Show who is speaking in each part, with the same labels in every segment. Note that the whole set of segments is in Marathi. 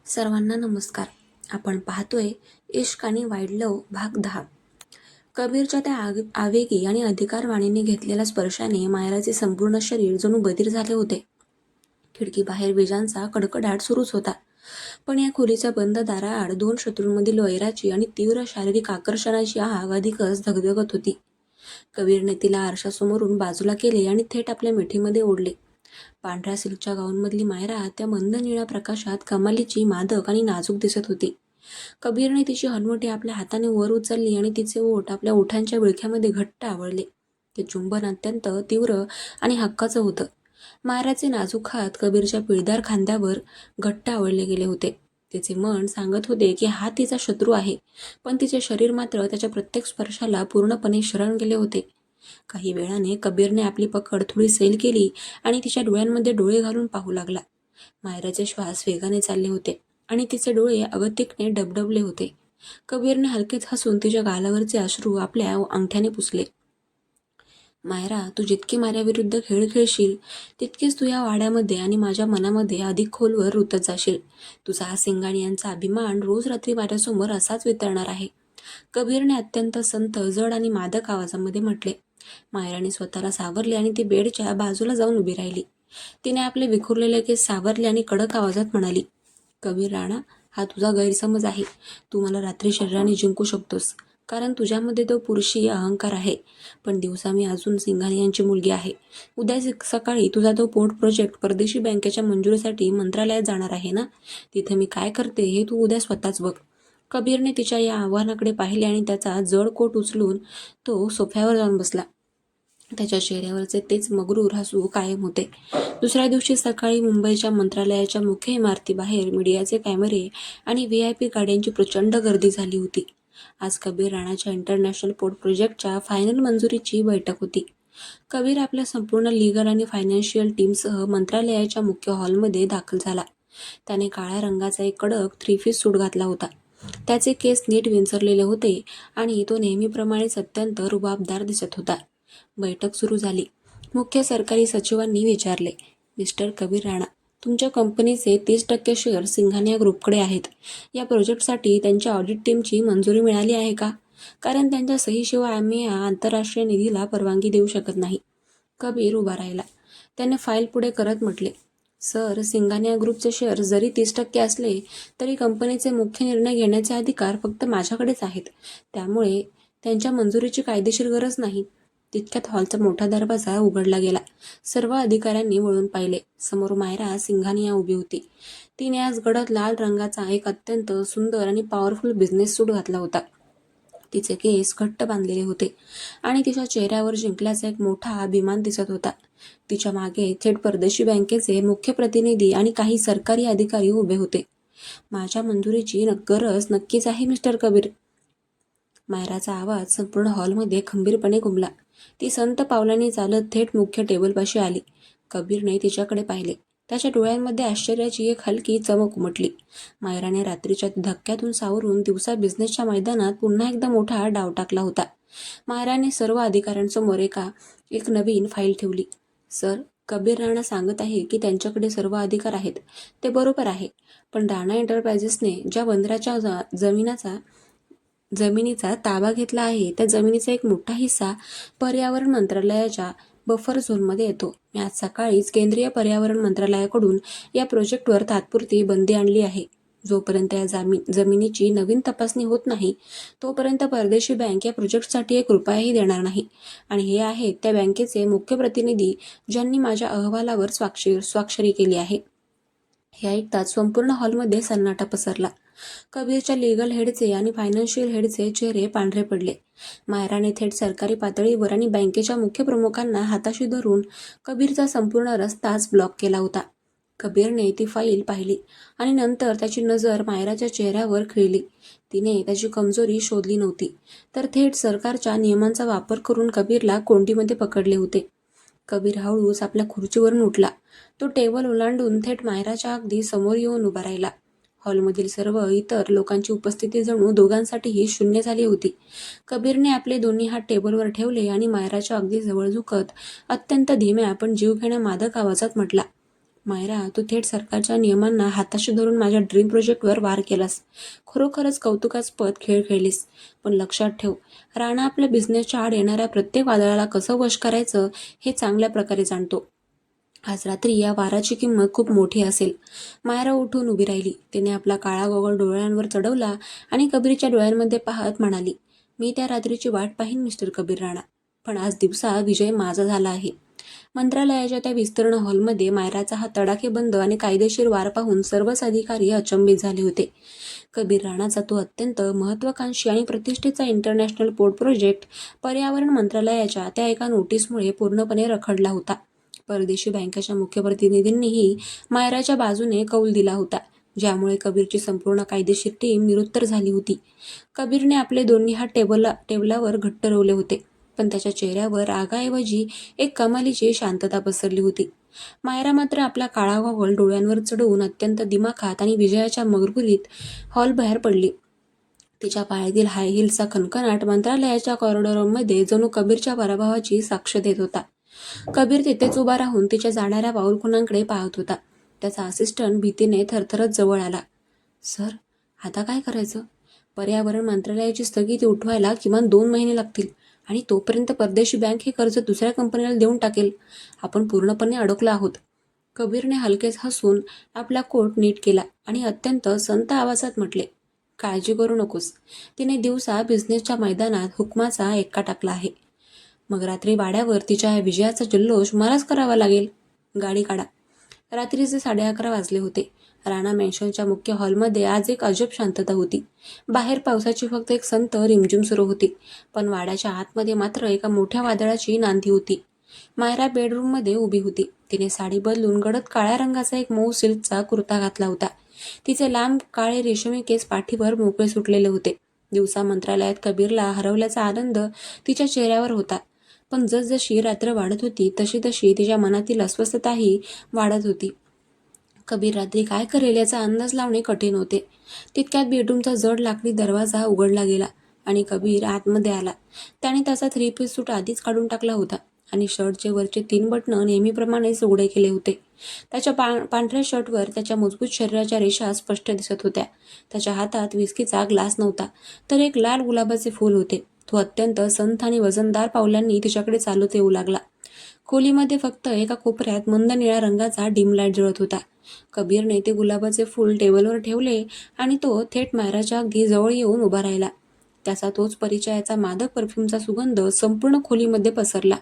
Speaker 1: सर्वांना नमस्कार. आपण पाहतोय इश्क आणि वाईल्ड लव्ह भाग 10. कबीरच्या त्या आवेगी आणि अधिकारवाणीने घेतलेल्या स्पर्शाने मायराचे संपूर्ण शरीर जणू बधीर झाले होते. खिडकीबाहेर विजांचा कडकडाट सुरूच होता. पण या खोलीच्या बंद दाराआड दोन शत्रूंमधील वैराची आणि तीव्र शारीरिक आकर्षणाची आग अधिकच धगधगत होती. कबीरने तिला आरशासमोरून बाजूला केले आणि थेट आपल्या मिठीमध्ये ओढले. पांढऱ्या सिल्कच्या गाऊनमधली मायरा त्या मंद निळ्या प्रकाशात कमालीची, मादक आणि नाजूक दिसत होती. कबीरने तिची हनुवटी आपल्या हाताने वर उचलली आणि तिचे ओठ आपल्या ओठांच्या विळख्यामध्ये घट्ट आवळले. ते चुंबन अत्यंत तीव्र आणि हक्काचं होतं. मायराचे नाजूक हात कबीरच्या पिळदार खांद्यावर घट्ट आवळले गेले होते. तिचे मन सांगत होते की हा तिचा शत्रू आहे, पण तिचे शरीर मात्र त्याच्या प्रत्येक स्पर्शाला पूर्णपणे शरण गेले होते. काही वेळाने कबीरने आपली पकड थोडी सैल केली आणि तिच्या डोळ्यांमध्ये डोळे घालून पाहू लागला. मायराचे श्वास वेगाने चालले होते आणि तिचे डोळे अगतिकने डबडबले होते. कबीरने हलकेच हसून तिच्या गालावरचे अश्रू आपल्या अंगठ्याने पुसले. मायरा, तू जितकी माझ्याविरुद्ध खेळ खेळशील तितकीच तू या वाड्यामध्ये आणि माझ्या मनामध्ये अधिक खोलवर रुतत जाशील. तुझा हा सिंगाणियांचा अभिमान रोज रात्री माझ्यासमोर असाच वितळणार आहे, कबीरने अत्यंत संत, जड आणि मादक आवाजामध्ये म्हटले. मायराने स्वतःला सावरले आणि ती बेडच्या बाजूला जाऊन उभी राहिली. तिने आपले विखुरलेले केस सावरले आणि कडक आवाजात म्हणाली, कबीर राणा, हा तुझा गैरसमज आहे. तू मला रात्री शरीराने जिंकू शकतोस, कारण तुझ्यामध्ये तो पुरुषी अहंकार आहे. पण दिवसा मी अजून सिंघानियांची मुलगी आहे. उद्या सकाळी तुझा तो पोर्ट प्रोजेक्ट परदेशी बँकेच्या मंजुरीसाठी मंत्रालयात जाणार आहे ना? तिथे मी काय करते हे तू उद्या स्वतःच बघ. कबीरने तिच्या या आव्हानाकडे पाहिले आणि त्याचा जड कोट उचलून तो सोफ्यावर जाऊन बसला. त्याच्या चेहऱ्यावरचे तेच मगरूर हसू कायम होते. दुसऱ्या दिवशी सकाळी मुंबईच्या मंत्रालयाच्या मुख्य इमारतीबाहेर मीडियाचे कॅमेरे आणि VIP गाड्यांची प्रचंड गर्दी झाली होती. आज कबीर राणाच्या इंटरनॅशनल पोर्ट प्रोजेक्टच्या फायनल मंजुरीची बैठक होती. कबीर आपल्या संपूर्ण लीगल आणि फायनान्शियल टीमसह मंत्रालयाच्या मुख्य हॉलमध्ये दाखल झाला. त्याने काळ्या रंगाचा एक कडक 3-piece सूट घातला होता. त्याचे केस नीट विंचरलेले होते आणि तो नेहमीप्रमाणेच अत्यंत रुबाबदार दिसत होता. बैठक सुरू झाली. मुख्य सरकारी सचिवांनी विचारले, मिस्टर कबीर राणा, तुमच्या कंपनीचे 30% शेअर सिंघानिया ग्रुपकडे आहेत. या प्रोजेक्टसाठी त्यांच्या ऑडिट टीमची मंजुरी मिळाली आहे का? कारण त्यांच्या सहीशिवाय आम्ही या आंतरराष्ट्रीय निधीला परवानगी देऊ शकत नाही. कबीर उभा राहिला. त्याने फाईल पुढे करत म्हटले, सर, सिंघानिया ग्रुपचे शेअर जरी 30% असले तरी कंपनीचे मुख्य निर्णय घेण्याचे अधिकार फक्त माझ्याकडेच आहेत. त्यामुळे त्यांच्या मंजुरीची कायदेशीर गरज नाही. तितक्यात हॉलचा मोठा दरवाजा उघडला गेला. सर्व अधिकाऱ्यांनी वळून पाहिले. समोर मायरा सिंघानिया उभी होती. तिने आज गडद लाल रंगाचा एक अत्यंत सुंदर आणि पॉवरफुल बिझनेस सूट घातला होता. तिचे केस घट्ट बांधलेले होते आणि तिच्या चेहऱ्यावर जिंकल्याचा एक मोठा अभिमान दिसत होता. तिच्या मागे थेट परदेशी बँकेचे मुख्य प्रतिनिधी आणि काही सरकारी अधिकारी उभे होते. माझ्या मंजुरीची गरज नक्कीच आहे, मिस्टर कबीर. मायराचा आवाज संपूर्ण हॉलमध्ये खंबीरपणे घुमला. ती संत पावलांनी चालत थेट मुख्य टेबलपाशी आली. कबीरने तिच्याकडे पाहिले. त्याच्या डोळ्यांमध्ये आश्चर्याची एक हलकी चमक उमटली. मायराने रात्रीच्या धक्क्यातून सावरून दिवसा बिझनेसच्या मैदानात पुन्हा एकदा मोठा डाव टाकला होता. मायराने सर्व अधिकाऱ्यांसमोर एक नवीन फाईल ठेवली. सर, कबीर राणा सांगत आहे की त्यांच्याकडे सर्व अधिकार आहेत. ते बरोबर आहे, पण राणा एंटरप्राइजेसने ज्या बंदराच्या जमिनीचा ताबा घेतला आहे त्या जमिनीचा एक मोठा हिस्सा पर्यावरण मंत्रालयाच्या बफर झोनमध्ये येतो. मी आज सकाळीच केंद्रीय पर्यावरण मंत्रालयाकडून या प्रोजेक्टवर तात्पुरती बंदी आणली आहे. जोपर्यंत या जमिनीची नवीन तपासणी होत नाही तोपर्यंत परदेशी बँक या प्रोजेक्टसाठी 1 रुपयाही देणार नाही. आणि हे आहेत त्या बँकेचे मुख्य प्रतिनिधी ज्यांनी माझ्या अहवालावर स्वाक्षरी केली आहे. हे ऐकताच संपूर्ण हॉलमध्ये सन्नाटा पसरला. कबीरच्या लीगल हेडचे आणि फायनान्शियल हेडचे चेहरे पांढरे पडले. मायराने थेट सरकारी पातळीवर आणि बँकेच्या मुख्य प्रमुखांना हाताशी धरून कबीरचा संपूर्ण रस्ताच ब्लॉक केला होता. कबीरने ती फाईल पाहिली आणि नंतर त्याची नजर मायराच्या चेहऱ्यावर खिळली. तिने त्याची कमजोरी शोधली नव्हती, तर थेट सरकारच्या नियमांचा वापर करून कबीरला कोंडीमध्ये पकडले होते. कबीर हळूच आपल्या खुर्चीवरून उठला. तो टेबल ओलांडून थेट मायराच्या अगदी समोर येऊन उभा राहिला. हॉलमधील सर्व इतर लोकांची उपस्थिती जणू दोघांसाठीही शून्य झाली होती. कबीरने आपले दोन्ही हात टेबलवर ठेवले आणि मायराच्या अगदी जवळ झुकत अत्यंत धीम्या पण जीवघेण्या मादक आवाजात म्हटला, मायरा, तू थेट सरकारच्या नियमांना हाताशी धरून माझ्या ड्रीम प्रोजेक्टवर वार केलास. खरोखरच कौतुकास्पद खेळ खेळलीस. पण लक्षात ठेव, राणा आपल्या बिझनेसच्या आड येणाऱ्या प्रत्येक वादळाला कसं वश करायचं हे चांगल्या प्रकारे जाणतो. आज रात्री या वाराची किंमत खूप मोठी असेल. मायरा उठून उभी राहिली. तिने आपला काळा गॉगल डोळ्यांवर चढवला आणि कबीरच्या डोळ्यांमध्ये पाहत म्हणाली, मी त्या रात्रीची वाट पाहीन मिस्टर कबीर राणा. पण आज दिवसा विजय माझा झाला आहे. मंत्रालयाच्या त्या विस्तीर्ण हॉलमध्ये मायराचा हा तडाखेबंद आणि कायदेशीर वार पाहून सर्वच अधिकारी अचंबित झाले होते. कबीर राणाचा तो अत्यंत महत्त्वाकांक्षी आणि प्रतिष्ठेचा इंटरनॅशनल पोर्ट प्रोजेक्ट पर्यावरण मंत्रालयाच्या त्या एका नोटीसमुळे पूर्णपणे रखडला होता. परदेशी बँकेच्या मुख्य प्रतिनिधींनीही मायराच्या बाजूने कौल दिला होता, ज्यामुळे कबीरची संपूर्ण कायदेशीर टीम निरुत्तर झाली होती. कबीरने आपले दोन्ही हात टेबलावर घट्ट रोवले होते, पण त्याच्या चेहऱ्यावर रागाऐवजी एक कमालीची शांतता पसरली होती. मायरा मात्र आपला काळा गॉगल डोळ्यांवर चढवून अत्यंत दिमाखात आणि विजयाच्या मरगुरीत हॉलबाहेर पडली. तिच्या पायातील हाय हिल्सचा खणखणाट मंत्रालयाच्या कॉरिडॉरमध्ये जणू कबीरच्या पराभवाची साक्ष देत होता. कबीर तिथेच उभा राहून तिच्या जाणाऱ्या पाऊलखुणांकडे पाहत होता. त्याचा असिस्टंट भीतीने थरथरत जवळ आला. सर, आता काय करायचं? पर्यावरण मंत्रालयाची स्थगिती उठवायला किमान 2 महिने लागतील आणि तोपर्यंत परदेशी बँक हे कर्ज दुसऱ्या कंपनीला देऊन टाकेल. आपण पूर्णपणे अडकलो आहोत. कबीरने हलकेच हसून आपला कोट नीट केला आणि अत्यंत संत आवाजात म्हटले, काळजी करू नकोस. तिने दिवसा बिझनेसच्या मैदानात हुकमाचा एक्का टाकला आहे. मग रात्री वाड्यावर तिच्या या विजयाचा जल्लोष मलाच करावा लागेल. गाडी काढा. रात्रीचे 11:30 वाजले होते. राणा मॅन्शनच्या मुख्य हॉलमध्ये आज एक अजब शांतता होती. बाहेर पावसाची फक्त एक संत रिमझिम सुरू होती, पण वाड्याच्या आतमध्ये मात्र एका मोठ्या वादळाची नांदी होती. मायरा बेडरूममध्ये उभी होती. तिने साडी बदलून गडद काळ्या रंगाचा एक मऊ सिल्कचा कुर्ता घातला होता. तिचे लांब काळे रेशमी केस पाठीवर मोकळे सुटलेले होते. दिवसा मंत्रालयात कबीरला हरवल्याचा आनंद तिच्या चेहऱ्यावर होता, पण जसजशी रात्र वाढत होती तशी तशी तिच्या मनातील अस्वस्थताही वाढत होती. कबीर रात्री काय करेल याचा अंदाज लावणे कठीण होते. तितक्यात बेडरूमचा जड लाकडी दरवाजा उघडला गेला आणि कबीर आतमध्ये आला. त्याने त्याचा 3 पीस सूट आधीच काढून टाकला होता आणि शर्टचे वरचे 3 बटणं नेहमीप्रमाणेच उघडे केले होते. त्याच्या पांढऱ्या शर्टवर त्याच्या मजबूत शरीराच्या रेषा स्पष्ट दिसत होत्या. त्याच्या हातात विस्कीचा ग्लास नव्हता, तर एक लाल गुलाबाचे फूल होते. तो अत्यंत संथ आणि वजनदार पावलांनी तिच्याकडे चालत येऊ लागला. खोलीमध्ये फक्त एका कोपऱ्यात मंद निळ्या रंगाचा डिम लाईट जळत होता. कबीरने ते गुलाबाचे फूल टेबलवर ठेवले आणि तो थेट मायराच्या अगदी जवळ येऊन उभा राहिला. त्याचा तोच परिचयाचा मादक परफ्यूमचा सुगंध संपूर्ण खोलीमध्ये पसरला.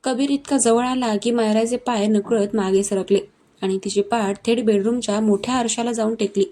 Speaker 1: कबीर इतका जवळ आला की मायराचे पाय नकळत मागे सरकले आणि तिची पाठ थेट बेडरूमच्या मोठ्या आरशाला जाऊन टेकली.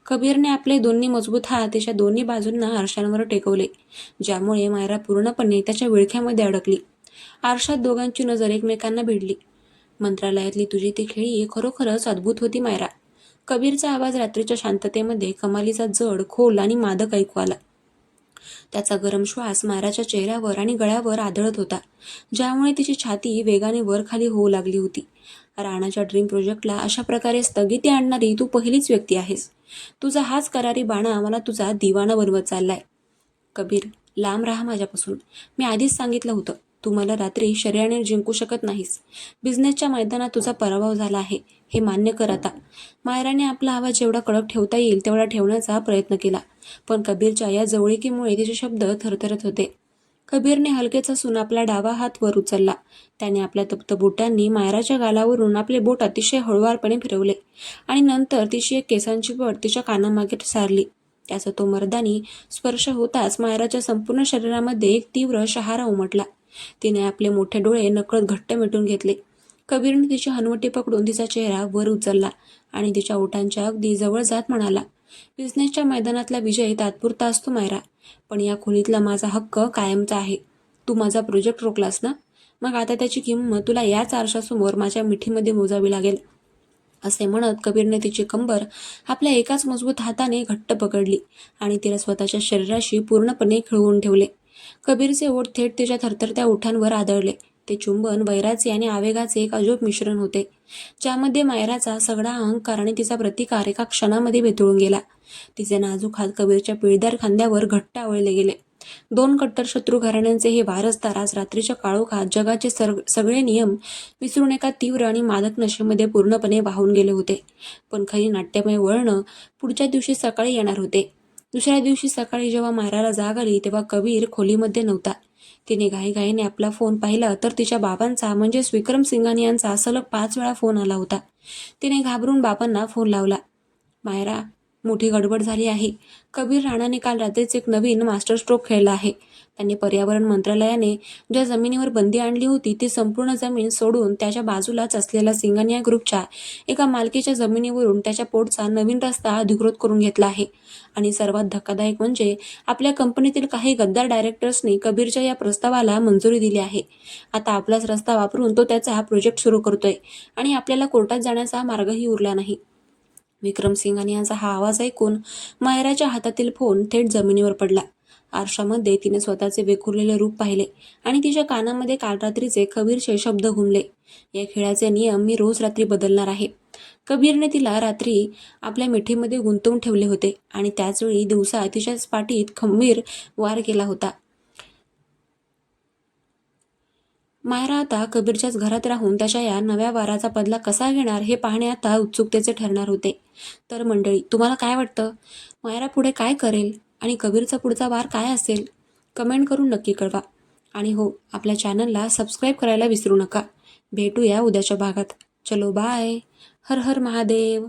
Speaker 1: कबीरने आपले दोन्ही मजबूत हात तिच्या दोन्ही बाजूंना आरशांवर टेकवले, ज्यामुळे मायरा पूर्णपणे त्याच्या विळख्यामध्ये अडकली. आरशात दोघांची नजर एकमेकांना भिडली. मंत्रालयातली तुझी ती खेळी खरोखरच अद्भुत होती मायरा. कबीरचा आवाज रात्रीच्या शांततेमध्ये कमालीचा जड, खोल आणि मादक ऐकू आला. त्याचा गरम श्वास मायराच्या चेहऱ्यावर आणि गळ्यावर आदळत होता, ज्यामुळे तिची छाती वेगाने वर खाली होऊ लागली होती. राणाच्या ड्रीम प्रोजेक्टला अशा प्रकारे स्थगिती आणणारी तू पहिलीच व्यक्ती आहेस. तुझा हाच करारी बाणा मला तुझा दिवाना बनवत चाललाय. कबीर, लांब राहा माझ्यापासून. मी आधीच सांगितलं होतं, तू मला रात्री शरीराने जिंकू शकत नाहीस. बिझनेसच्या मैदानात तुझा पराभव झाला आहे, हे मान्य कर आता. मायराने आपला आवाज जेवढा कडक ठेवता येईल तेवढा ठेवण्याचा प्रयत्न केला, पण कबीरच्या या जवळीकीमुळे तिचे शब्द थरथरत होते. कबीरने हलकेच हसून आपला डावा हात वर उचलला. त्याने आपल्या तप्त बोटांनी मायराच्या गालावरून आपले बोट अतिशय हळुवारपणे फिरवले आणि नंतर तिची एक केसांची पट तिच्या कानामागे सारली. त्याचा तो मर्दानी स्पर्श होताच मायराच्या संपूर्ण शरीरामध्ये एक तीव्र शहारा उमटला. तिने आपले मोठे डोळे नकळत घट्ट मिटून घेतले. कबीरने तिची हनुवटी पकडून तिचा चेहरा वर उचलला आणि तिच्या ओठांच्या अगदी जवळ जात म्हणाला, बिझनेसच्या मैदानातला विजय तात्पुरता असतो मायरा, पण या खोलीतला माझा हक्क कायमचा आहे. तू माझा प्रोजेक्ट रोखलास ना, मग आता त्याची किंमत तुला याच आरशासमोर माझ्या मिठीमध्ये मोजावी लागेल. असे म्हणत कबीरने तिची कंबर आपल्या एकाच मजबूत हाताने घट्ट पकडली आणि तिला स्वतःच्या शरीराशी पूर्णपणे खिळवून ठेवले. कबीरचे ओठ थेट तिच्या थरथरत्या ओठांवर आदळले. ते चुंबन वैराचे आणि आवेगाचे एक अजब मिश्रण होते, ज्यामध्ये मायराचा सगळा अहंकार आणि तिचा प्रतिकार एका क्षणामध्ये भेतळून गेला. तिचे नाजूक हात कबीरच्या पिळदार खांद्यावर घट्ट आवळले गेले दोन कट्टर शत्रू घराण्यांचे हे वारसदार आज रात्रीच्या काळोखात जगाचे सगळे नियम विसरून एका तीव्र आणि मादक नशेमध्ये पूर्णपणे वाहून गेले होते. पण खरी नाट्यमय वळणं पुढच्या दिवशी सकाळी येणार होते. दुसऱ्या दिवशी सकाळी जेव्हा मायराला जाग आली तेव्हा कबीर खोलीमध्ये नव्हता. तिने घाईघाईने आपला फोन पाहिला तर तिच्या बाबांचा म्हणजेच विक्रम सिंघानिया यांचा सलग 5 वेळा फोन आला होता. तिने घाबरून बाबांना फोन लावला. मायरा, मोठी गडबड झाली आहे. कबीर राणाने काल रात्रीच एक नवीन मास्टर स्ट्रोक खेळला आहे. त्यांनी पर्यावरण मंत्रालयाने ज्या जमिनीवर बंदी आणली होती ती संपूर्ण जमीन सोडून त्याच्या बाजूलाच असलेल्या सिंघानिया ग्रुपच्या एका मालकीच्या जमिनीवरून त्याच्या पोटचा नवीन रस्ता अधिकृत करून घेतला आहे. आणि सर्वात धक्कादायक म्हणजे आपल्या कंपनीतील काही गद्दार डायरेक्टर्सनी कबीरच्या या प्रस्तावाला मंजुरी दिली आहे. आता आपलाच रस्ता वापरून तो त्याचा प्रोजेक्ट सुरू करतोय आणि आपल्याला कोर्टात जाण्याचा मार्गही उरला नाही. विक्रम सिंघानियांचा हा आवाज ऐकून मायराच्या हातातील फोन थेट जमिनीवर पडला. आरशामध्ये तिने स्वतःचे वेखुरलेले रूप पाहिले आणि तिच्या कानामध्ये काल रात्रीचे कबीरचे शब्द घुमले. या खेळाचे नियम मी रोज रात्री बदलणार आहे. कबीरने तिला रात्री आपल्या मिठीमध्ये गुंतवून ठेवले होते आणि त्याचवेळी दिवसा तिच्या पाठीत खंबीर वार केला होता. मायरा आता कबीरच्याच घरात राहून त्याच्या या नव्या वाराचा बदला कसा घेणार हे पाहणे आता उत्सुकतेचे ठरणार होते. तर मंडळी, तुम्हाला काय वाटतं? मायरा पुढे काय करेल आणि कबीरचा पुढचा वार काय असेल? कमेंट करून नक्की कळवा. आणि हो, आपल्या चॅनलला सबस्क्राईब करायला विसरू नका. भेटूया उद्याच्या भागात. चलो बाय. हर हर महादेव.